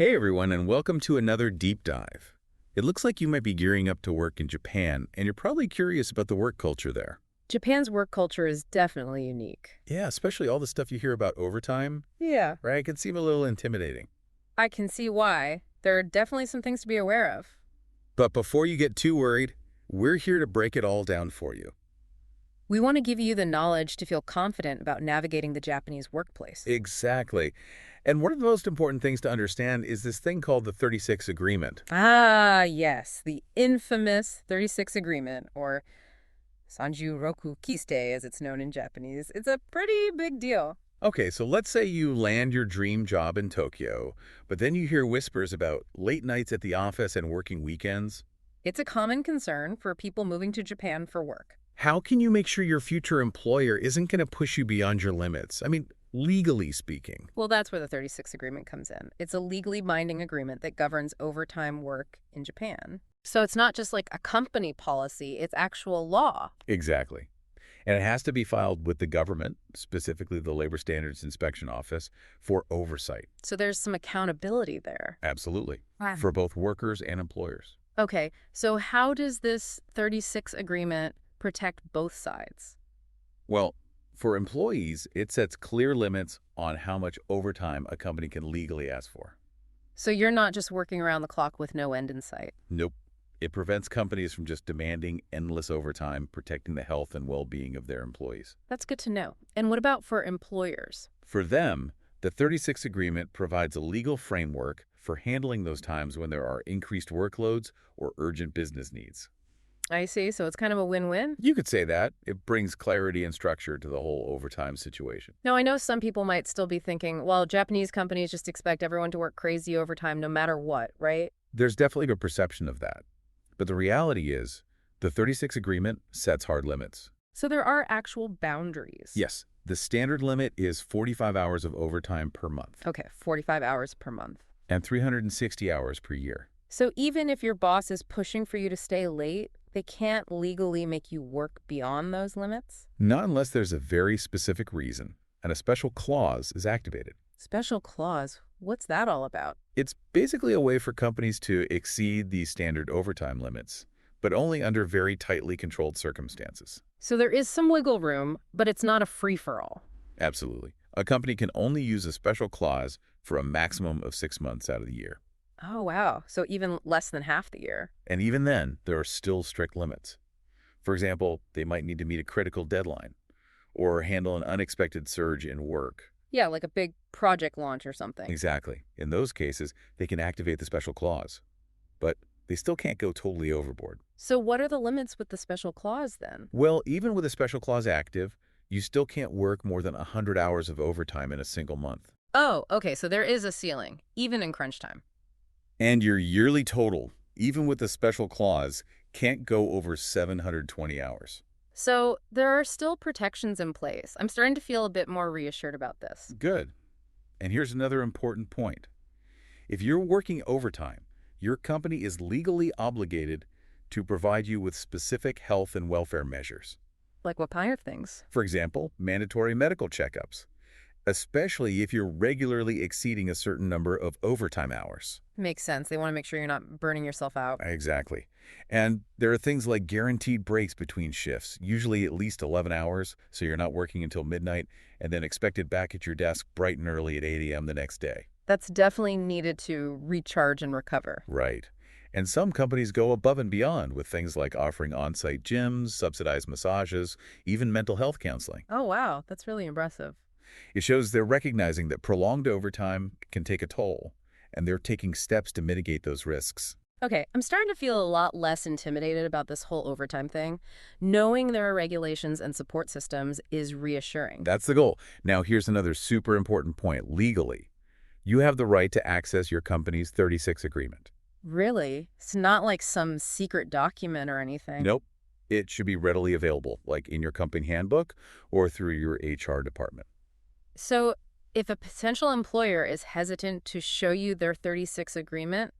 Hey everyone, and welcome to another deep dive. It looks like you might be gearing up to work in Japan, and you're probably curious about the work culture there. Japan's work culture is definitely unique. Yeah, especially all the stuff you hear about overtime, Yeah, right? It can seem a little intimidating. I can see why. There are definitely some things to be aware of. But before you get too worried, we're here to break it all down for you. We want to give you the knowledge to feel confident about navigating the Japanese workplace. Exactly. And one of the most important things to understand is this thing called the 36 Agreement. Ah, yes, the infamous 36 Agreement, or sanjū-roku as it's known in Japanese. It's a pretty big deal. Okay, so let's say you land your dream job in Tokyo, but then you hear whispers about late nights at the office and working weekends. It's a common concern for people moving to Japan for work. How can you make sure your future employer isn't going to push you beyond your limits? I mean, legally speaking. Well, that's where the 36 Agreement comes in. It's a legally binding agreement that governs overtime work in Japan. So it's not just like a company policy, it's actual law. Exactly. And it has to be filed with the government, specifically the Labor Standards Inspection Office, for oversight. So there's some accountability there. Absolutely. Wow. For both workers and employers. Okay, so how does this 36 Agreement protect both sides? Well, for employees, it sets clear limits on how much overtime a company can legally ask for. So you're not just working around the clock with no end in sight. Nope. It prevents companies from just demanding endless overtime, protecting the health and well-being of their employees. That's good to know. And what about for employers? For them, the 36 Agreement provides a legal framework for handling those times when there are increased workloads or urgent business needs. I see, so it's kind of a win-win. You could say that. It brings clarity and structure to the whole overtime situation. Now, I know some people might still be thinking, well, Japanese companies just expect everyone to work crazy overtime no matter what, right? There's definitely a perception of that. But the reality is, the 36 Agreement sets hard limits. So there are actual boundaries. Yes, the standard limit is 45 hours of overtime per month. Okay, 45 hours per month. And 360 hours per year. So even if your boss is pushing for you to stay late, they can't legally make you work beyond those limits? Not unless there's a very specific reason, and a special clause is activated. Special clause? What's that all about? It's basically a way for companies to exceed the standard overtime limits, but only under very tightly controlled circumstances. So there is some wiggle room, but it's not a free-for-all. Absolutely. A company can only use a special clause for a maximum of 6 months out of the year. Oh, wow. So even less than half the year. And even then, there are still strict limits. For example, they might need to meet a critical deadline or handle an unexpected surge in work. Yeah, like a big project launch or something. Exactly. In those cases, they can activate the special clause. But they still can't go totally overboard. So what are the limits with the special clause then? Well, even with a special clause active, you still can't work more than 100 hours of overtime in a single month. Oh, okay, so there is a ceiling, even in crunch time. And your yearly total, even with the special clause, can't go over 720 hours. So there are still protections in place. I'm starting to feel a bit more reassured about this. Good. And here's another important point. If you're working overtime, your company is legally obligated to provide you with specific health and welfare measures. Like what kind of things? For example, mandatory medical checkups, especially if you're regularly exceeding a certain number of overtime hours. Makes sense. They want to make sure you're not burning yourself out. Exactly. And there are things like guaranteed breaks between shifts, usually at least 11 hours, so you're not working until midnight, and then expected back at your desk bright and early at 8 a.m. the next day. That's definitely needed to recharge and recover. Right. And some companies go above and beyond with things like offering on-site gyms, subsidized massages, even mental health counseling. Oh, wow. That's really impressive. It shows they're recognizing that prolonged overtime can take a toll, and they're taking steps to mitigate those risks. Okay, I'm starting to feel a lot less intimidated about this whole overtime thing. Knowing there are regulations and support systems is reassuring. That's the goal. Now, here's another super important point. Legally, you have the right to access your company's 36 Agreement. Really? It's not like some secret document or anything. Nope. It should be readily available, like in your company handbook or through your HR department. So if a potential employer is hesitant to show you their 36 Agreement,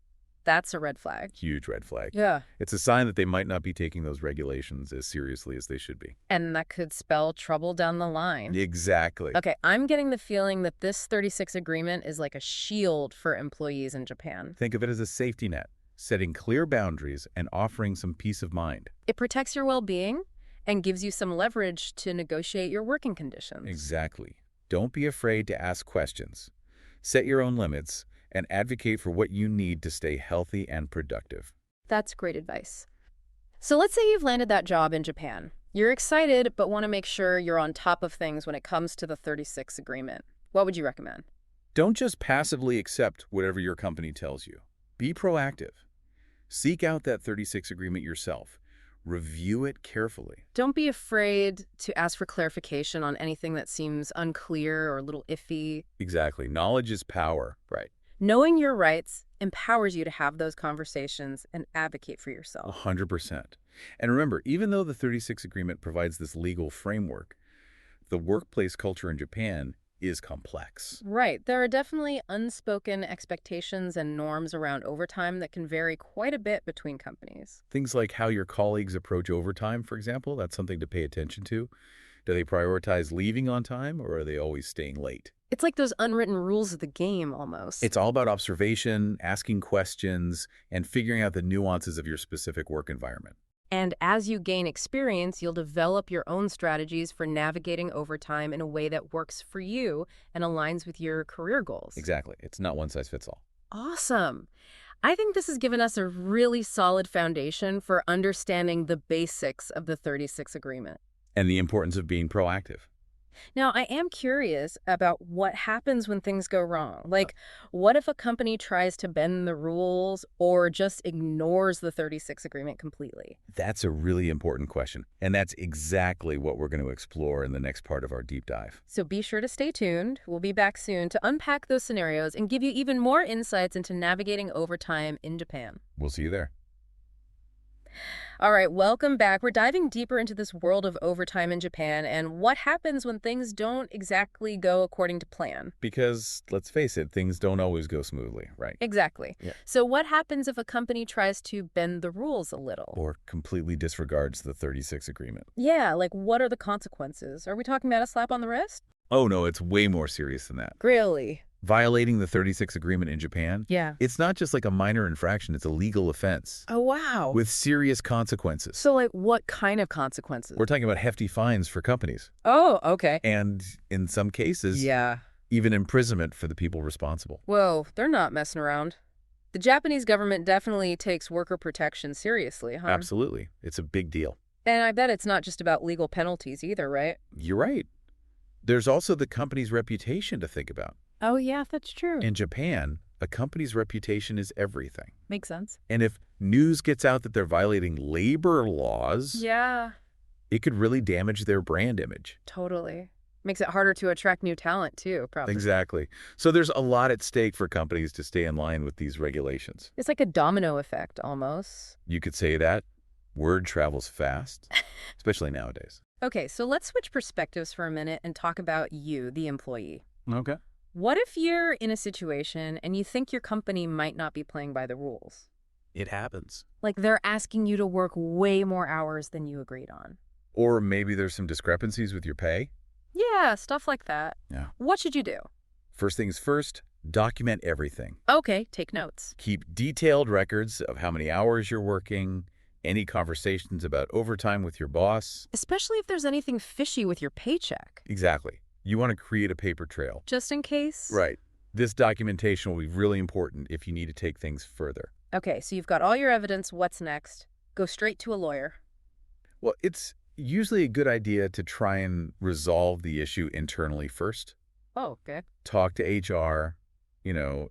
That's a red flag. Huge red flag. Yeah. It's a sign that they might not be taking those regulations as seriously as they should be. And that could spell trouble down the line. Exactly. Okay, I'm getting the feeling that this 36 agreement is like a shield for employees in Japan. Think of it as a safety net, setting clear boundaries and offering some peace of mind. It protects your well-being and gives you some leverage to negotiate your working conditions. Exactly. Don't be afraid to ask questions. Set your own limits and advocate for what you need to stay healthy and productive. That's great advice. So let's say you've landed that job in Japan. You're excited, but want to make sure you're on top of things when it comes to the 36 agreement. What would you recommend? Don't just passively accept whatever your company tells you. Be proactive. Seek out that 36 agreement yourself. Review it carefully. Don't be afraid to ask for clarification on anything that seems unclear or a little iffy. Exactly. Knowledge is power. Right. Knowing your rights empowers you to have those conversations and advocate for yourself. 100%. And remember, even though the 36 agreement provides this legal framework, the workplace culture in Japan is complex. Right. There are definitely unspoken expectations and norms around overtime that can vary quite a bit between companies. Things like how your colleagues approach overtime, for example, that's something to pay attention to. Do they prioritize leaving on time, or are they always staying late? It's like those unwritten rules of the game, almost. It's all about observation, asking questions, and figuring out the nuances of your specific work environment. And as you gain experience, you'll develop your own strategies for navigating overtime in a way that works for you and aligns with your career goals. Exactly. It's not one size fits all. Awesome. I think this has given us a really solid foundation for understanding the basics of the 36 agreement. And the importance of being proactive. Now, I am curious about what happens when things go wrong. Like, what if a company tries to bend the rules or just ignores the 36 agreement completely? That's a really important question. And that's exactly what we're going to explore in the next part of our deep dive. So be sure to stay tuned. We'll be back soon to unpack those scenarios and give you even more insights into navigating overtime in Japan. We'll see you there. All right, welcome back. We're diving deeper into this world of overtime in Japan and what happens when things don't exactly go according to plan. Because, let's face it, things don't always go smoothly, right? Exactly. Yeah. So what happens if a company tries to bend the rules a little? Or completely disregards the 36 agreement. Yeah, like what are the consequences? Are we talking about a slap on the wrist? Oh, no, it's way more serious than that. Really? Violating the 36 agreement in Japan? Yeah. It's not just like a minor infraction, it's a legal offense. Oh, wow. With serious consequences. So, like, what kind of consequences? We're talking about hefty fines for companies. Oh, okay. And in some cases, Yeah. even imprisonment for the people responsible. Whoa, they're not messing around. The Japanese government definitely takes worker protection seriously, huh? Absolutely. It's a big deal. And I bet it's not just about legal penalties either, right? You're right. There's also the company's reputation to think about. Oh, yeah, that's true. In Japan, a company's reputation is everything. Makes sense. And if news gets out that they're violating labor laws, Yeah, it could really damage their brand image. totally. Makes it harder to attract new talent, too, probably. Exactly. So there's a lot at stake for companies to stay in line with these regulations. It's like a domino effect, almost. You could say that. Word travels fast, especially nowadays. Okay, so let's switch perspectives for a minute and talk about you, the employee. Okay. What if you're in a situation and you think your company might not be playing by the rules? It happens. Like they're asking you to work way more hours than you agreed on. Or maybe there's some discrepancies with your pay. Yeah, stuff like that. Yeah. What should you do? First things first, document everything. Okay, take notes. Keep detailed records of how many hours you're working, any conversations about overtime with your boss. Especially if there's anything fishy with your paycheck. Exactly. You want to create a paper trail. Just in case? Right. This documentation will be really important if you need to take things further. Okay, so you've got all your evidence. What's next? Go straight to a lawyer. Well, it's usually a good idea to try and resolve the issue internally first. Oh, okay. Talk to HR,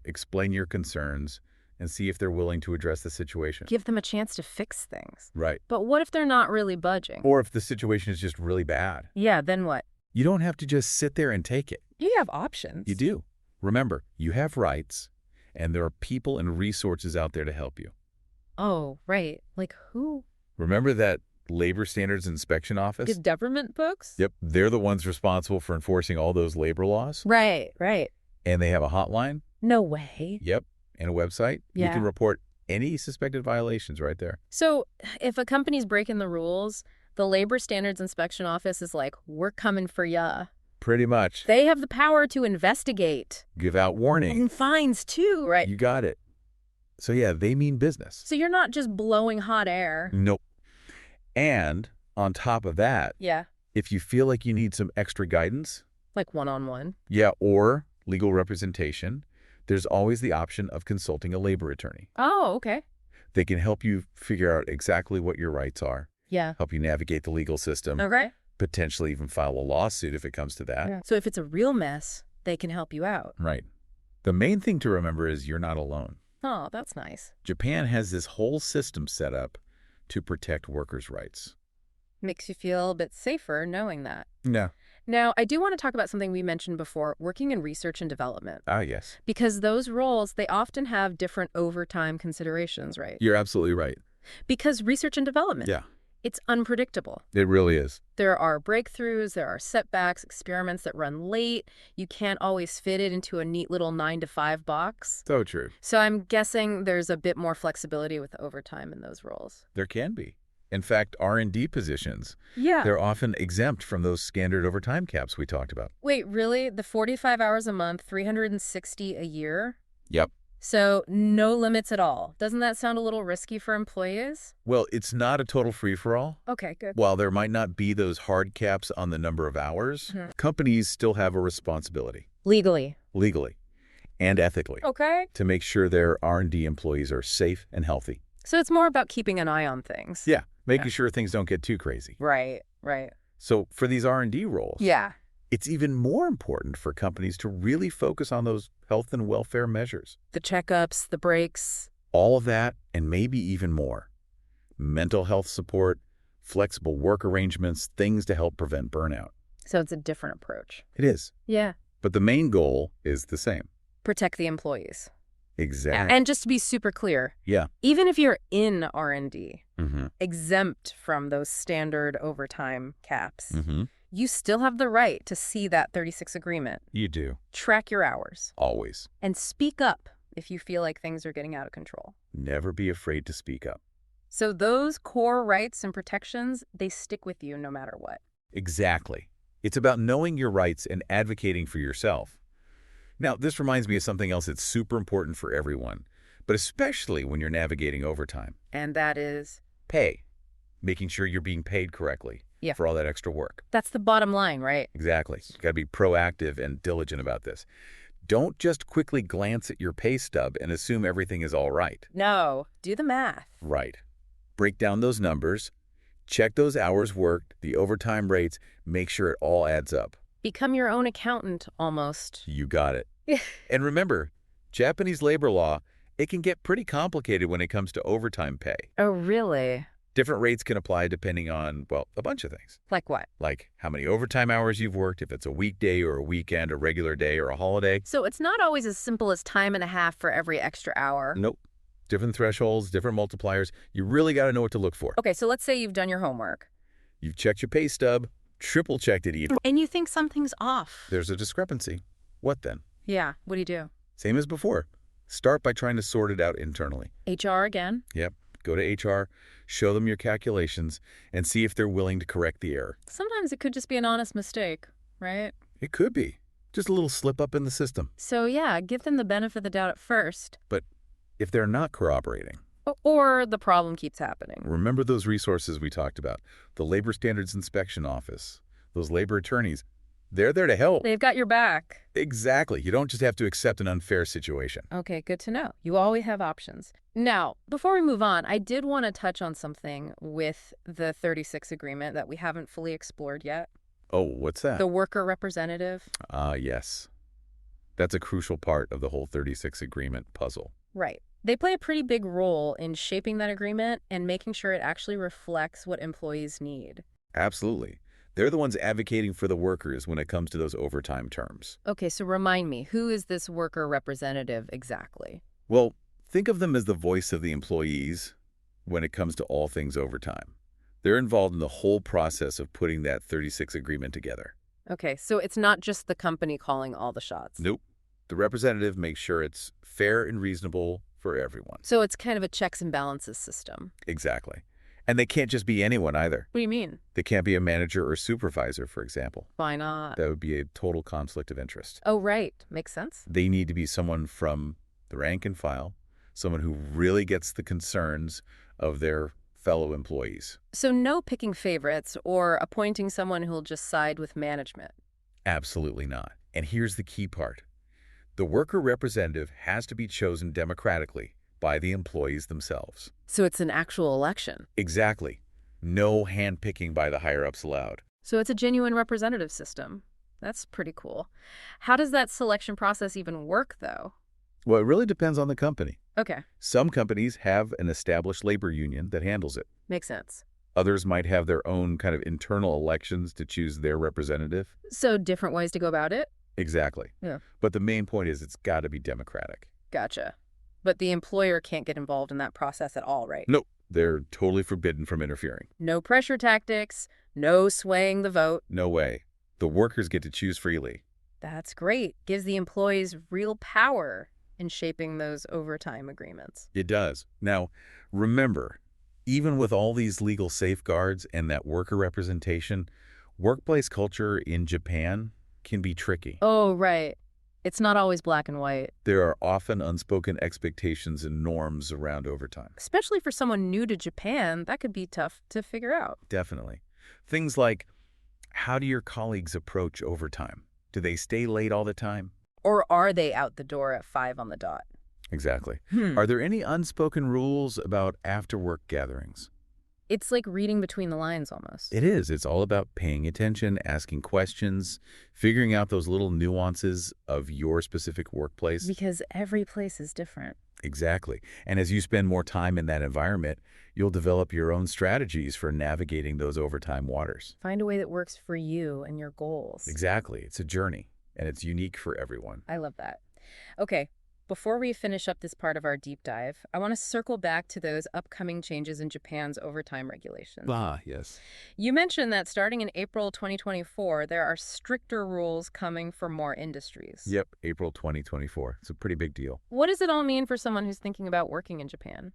explain your concerns, and see if they're willing to address the situation. Give them a chance to fix things. Right. But what if they're not really budging? Or if the situation is just really bad. Yeah, then what? You don't have to just sit there and take it. You have options. You do. Remember, you have rights, and there are people and resources out there to help you. Oh, right. Like who? Remember that Labor Standards Inspection Office? The government books? Yep. They're the ones responsible for enforcing all those labor laws. Right, right. And they have a hotline. No way. Yep. And a website. You Yeah. can report Any suspected violations right there. So if a company's breaking the rules, the Labor Standards Inspection Office is like, we're coming for ya. Pretty much. They have the power to investigate. Give out warning. And fines too, right? You got it. So yeah, they mean business. So you're not just blowing hot air. Nope. And on top of that, Yeah. if you feel like you need some extra guidance, Like one-on-one. yeah, or legal representation, there's always the option of consulting a labor attorney. Oh, okay. They can help you figure out exactly what your rights are, Yeah. help you navigate the legal system, Okay. potentially even file a lawsuit if it comes to that. Yeah. So if it's a real mess, they can help you out. Right. The main thing to remember is you're not alone. Oh, that's nice. Japan has this whole system set up to protect workers' rights. Makes you feel a bit safer knowing that. No. Now, I do want to talk about something we mentioned before, working in research and development. Ah, yes. Because those roles, they often have different overtime considerations, right? You're absolutely right. Because research and development, Yeah, it's unpredictable. it really is. There are breakthroughs, there are setbacks, experiments that run late. You can't always fit it into a neat little 9-to-5 box. So true. So I'm guessing there's a bit more flexibility with overtime in those roles. There can be. In fact, R&D positions, Yeah. they're often exempt from those standard overtime caps we talked about. Wait, really? The 45 hours a month, 360 a year? Yep. So no limits at all. Doesn't that sound a little risky for employees? Well, it's not a total free-for-all. Okay, good. While there might not be those hard caps on the number of hours, companies still have a responsibility, Legally. legally and ethically, Okay. to make sure their R&D employees are safe and healthy. So it's more about keeping an eye on things. Yeah, making sure things don't get too crazy. Right, right. So for these R&D roles, Yeah. it's even more important for companies to really focus on those health and welfare measures. The checkups, the breaks. All of that, and maybe even more. Mental health support, flexible work arrangements, things to help prevent burnout. So it's a different approach. It is. Yeah. But the main goal is the same. Protect the employees. Exactly. And just to be super clear, Yeah. even if you're in R&D, Mm-hmm. exempt from those standard overtime caps, Mm-hmm. you still have the right to see that 36 agreement, You do. track your hours, Always. and speak up if you feel like things are getting out of control. Never be afraid to speak up. So those core rights and protections, they stick with you no matter what. Exactly. It's about knowing your rights and advocating for yourself. Now, this reminds me of something else that's super important for everyone, but especially when you're navigating overtime. And that is, Pay. Making sure you're being paid correctly Yeah. for all that extra work. that's the bottom line, right? Exactly. You've got to be proactive and diligent about this. Don't just quickly glance at your pay stub and assume everything is all right. No, do the math. Right. Break down those numbers, check those hours worked, the overtime rates, make sure it all adds up. Become your own accountant, almost. You got it. And remember, Japanese labor law, it can get pretty complicated when it comes to overtime pay. Oh, really? Different rates can apply depending on, well, a bunch of things. Like what? Like how many overtime hours you've worked, if it's a weekday or a weekend, a regular day or a holiday. So it's not always as simple as time and a half for every extra hour. Nope. Different thresholds, different multipliers. You really got to know what to look for. Okay, so let's say you've done your homework. You've checked your pay stub, triple-checked it even. And you think something's off. There's a discrepancy. What then? Yeah, what do you do? Same as before. Start by trying to sort it out internally. HR again? Yep. Go to HR, show them your calculations, and see if they're willing to correct the error. Sometimes it could just be an honest mistake, right? It could be. Just a little slip up in the system. So yeah, give them the benefit of the doubt at first. But if they're not cooperating, Or the problem keeps happening. remember those resources we talked about. The Labor Standards Inspection Office, those labor attorneys. They're there to help. They've got your back. Exactly. You don't just have to accept an unfair situation. Okay, good to know. You always have options. Now, before we move on, I did want to touch on something with the 36 agreement that we haven't fully explored yet. Oh, what's that? The worker representative. Yes. That's a crucial part of the whole 36 agreement puzzle. Right. They play a pretty big role in shaping that agreement and making sure it actually reflects what employees need. Absolutely. They're the ones advocating for the workers when it comes to those overtime terms. Okay, so remind me, who is this worker representative exactly? Well, think of them as the voice of the employees when it comes to all things overtime. They're involved in the whole process of putting that 36 agreement together. Okay, so it's not just the company calling all the shots. Nope. The representative makes sure it's fair and reasonable for everyone. So it's kind of a checks and balances system. Exactly. And they can't just be anyone either. What do you mean? They can't be a manager or supervisor, for example. Why not? That would be a total conflict of interest. Oh, right. Makes sense. They need to be someone from the rank and file, someone who really gets the concerns of their fellow employees. So no picking favorites or appointing someone who'll just side with management. Absolutely not. And here's the key part. The worker representative has to be chosen democratically by the employees themselves. So it's an actual election. Exactly. No handpicking by the higher-ups allowed. So it's a genuine representative system. That's pretty cool. How does that selection process even work, though? Well, it really depends on the company. Okay. Some companies have an established labor union that handles it. Makes sense. Others might have their own kind of internal elections to choose their representative. So different ways to go about it? Exactly. Yeah. But the main point is it's got to be democratic. Gotcha. But the employer can't get involved in that process at all, right? Nope. They're totally forbidden from interfering. No pressure tactics, no swaying the vote. No way. The workers get to choose freely. That's great. Gives the employees real power in shaping those overtime agreements. It does. Now, remember, even with all these legal safeguards and that worker representation, workplace culture in Japan can be tricky. Oh, right. It's not always black and white. There are often unspoken expectations and norms around overtime. Especially for someone new to Japan, that could be tough to figure out. Definitely. Things like, how do your colleagues approach overtime? Do they stay late all the time? Or are they out the door at 5 on the dot? Exactly. Are there any unspoken rules about after-work gatherings? It's like reading between the lines almost. It is. It's all about paying attention, asking questions, figuring out those little nuances of your specific workplace. Because every place is different. Exactly. And as you spend more time in that environment, you'll develop your own strategies for navigating those overtime waters. Find a way that works for you and your goals. Exactly. It's a journey, and it's unique for everyone. I love that. Okay. Before we finish up this part of our deep dive, I want to circle back to those upcoming changes in Japan's overtime regulations. Yes. You mentioned that starting in April 2024, there are stricter rules coming for more industries. Yep, April 2024. It's a pretty big deal. What does it all mean for someone who's thinking about working in Japan?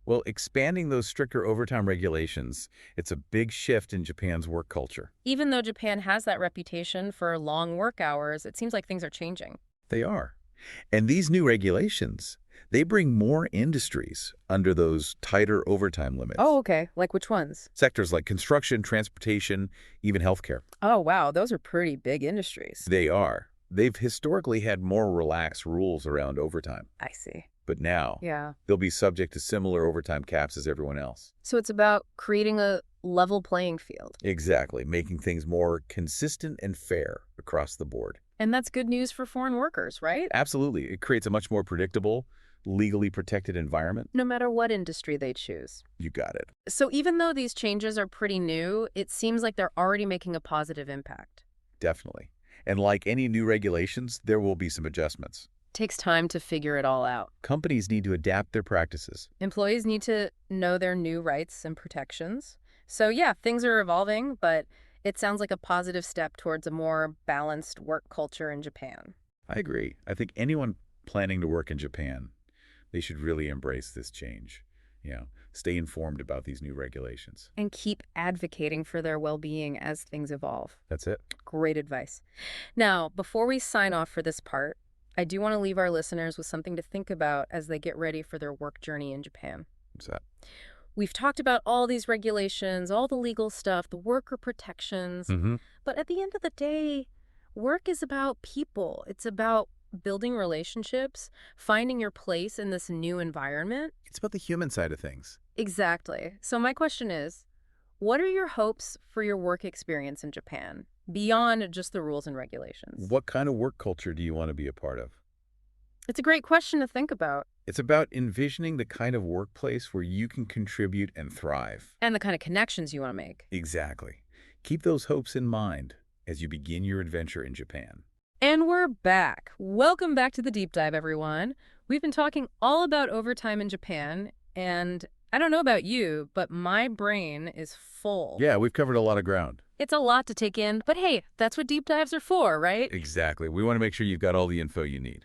Well, expanding those stricter overtime regulations, it's a big shift in Japan's work culture. Even though Japan has that reputation for long work hours, it seems like things are changing. They are. And these new regulations, they bring more industries under those tighter overtime limits. Oh, okay. Like which ones? Sectors like construction, transportation, even healthcare. Oh, wow. Those are pretty big industries. They are. They've historically had more relaxed rules around overtime. I see. But now, Yeah. they'll be subject to similar overtime caps as everyone else. So it's about creating a level playing field. Exactly, making things more consistent and fair across the board. And that's good news for foreign workers, right? Absolutely. It creates a much more predictable, legally protected environment. No matter what industry they choose. You got it. So even though these changes are pretty new, it seems like they're already making a positive impact. Definitely. And like any new regulations, there will be some adjustments. Takes time to figure it all out. Companies need to adapt their practices. Employees need to know their new rights and protections. So yeah, things are evolving, but it sounds like a positive step towards a more balanced work culture in Japan. I agree. I think anyone planning to work in Japan, they should really embrace this change. Stay informed about these new regulations. And keep advocating for their well-being as things evolve. That's it. Great advice. Now, before we sign off for this part, I do want to leave our listeners with something to think about as they get ready for their work journey in Japan. What's that? We've talked about all these regulations, all the legal stuff, the worker protections. But at the end of the day, work is about people. It's about building relationships, finding your place in this new environment. It's about the human side of things. Exactly. So my question is, what are your hopes for your work experience in Japan, beyond just the rules and regulations? What kind of work culture do you want to be a part of? It's a great question to think about. It's about envisioning the kind of workplace where you can contribute and thrive. And the kind of connections you want to make. Exactly. Keep those hopes in mind as you begin your adventure in Japan. And we're back. Welcome back to the Deep Dive, everyone. We've been talking all about overtime in Japan, and I don't know about you, but my brain is full. Yeah, we've covered a lot of ground. It's a lot to take in, but hey, that's what deep dives are for, right? Exactly. We want to make sure you've got all the info you need.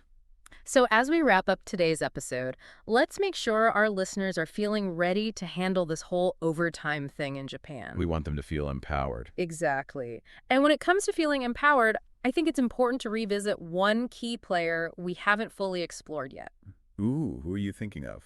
So as we wrap up today's episode, let's make sure our listeners are feeling ready to handle this whole overtime thing in Japan. We want them to feel empowered. Exactly. And when it comes to feeling empowered, I think it's important to revisit one key player we haven't fully explored yet. Ooh, who are you thinking of?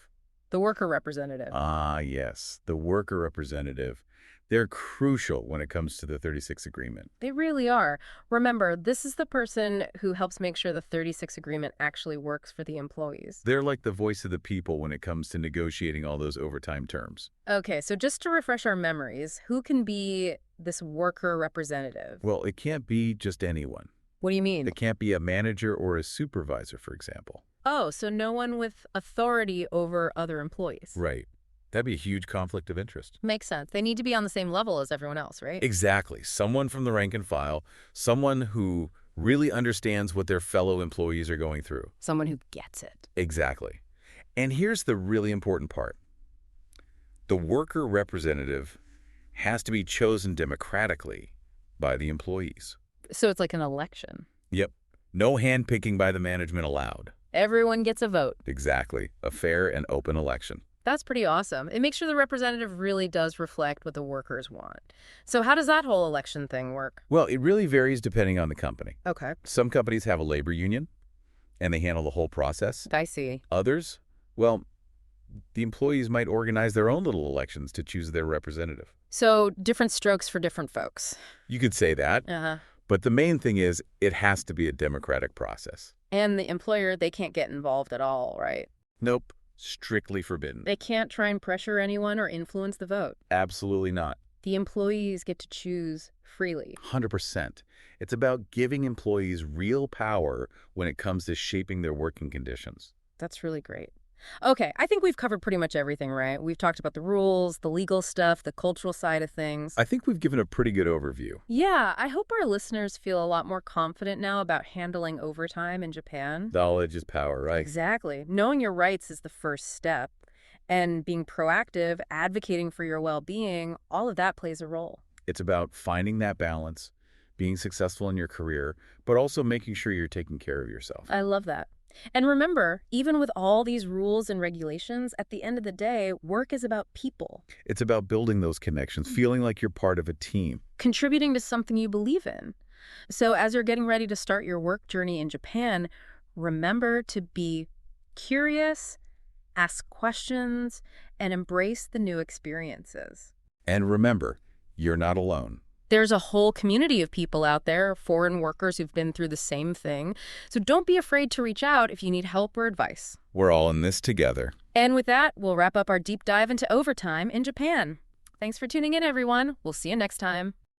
The worker representative. Ah, yes, the worker representative. They're crucial when it comes to the 36 agreement. They really are. Remember, this is the person who helps make sure the 36 agreement actually works for the employees. They're like the voice of the people when it comes to negotiating all those overtime terms. Okay, so just to refresh our memories, who can be this worker representative? Well, it can't be just anyone. What do you mean? It can't be a manager or a supervisor, for example. Oh, so no one with authority over other employees. Right. That'd be a huge conflict of interest. Makes sense. They need to be on the same level as everyone else, right? Exactly. Someone from the rank and file, someone who really understands what their fellow employees are going through. Someone who gets it. Exactly. And here's the really important part. The worker representative has to be chosen democratically by the employees. So it's like an election. Yep. No handpicking by the management allowed. Everyone gets a vote. Exactly. A fair and open election. That's pretty awesome. It makes sure the representative really does reflect what the workers want. So how does that whole election thing work? Well, it really varies depending on the company. Okay. Some companies have a labor union, and they handle the whole process. I see. Others, well, the employees might organize their own little elections to choose their representative. So different strokes for different folks. You could say that. Uh-huh. But the main thing is it has to be a democratic process. And the employer, they can't get involved at all, right? Nope. Strictly forbidden. They can't try and pressure anyone or influence the vote. Absolutely not. The employees get to choose freely. 100%. It's about giving employees real power when it comes to shaping their working conditions. That's really great. Okay, I think we've covered pretty much everything, right? We've talked about the rules, the legal stuff, the cultural side of things. I think we've given a pretty good overview. Yeah, I hope our listeners feel a lot more confident now about handling overtime in Japan. Knowledge is power, right? Exactly. Knowing your rights is the first step. And being proactive, advocating for your well-being, all of that plays a role. It's about finding that balance, being successful in your career, but also making sure you're taking care of yourself. I love that. And remember, even with all these rules and regulations, at the end of the day, work is about people. It's about building those connections, feeling like you're part of a team. Contributing to something you believe in. So as you're getting ready to start your work journey in Japan, remember to be curious, ask questions, and embrace the new experiences. And remember, you're not alone. There's a whole community of people out there, foreign workers who've been through the same thing. So don't be afraid to reach out if you need help or advice. We're all in this together. And with that, we'll wrap up our deep dive into overtime in Japan. Thanks for tuning in, everyone. We'll see you next time.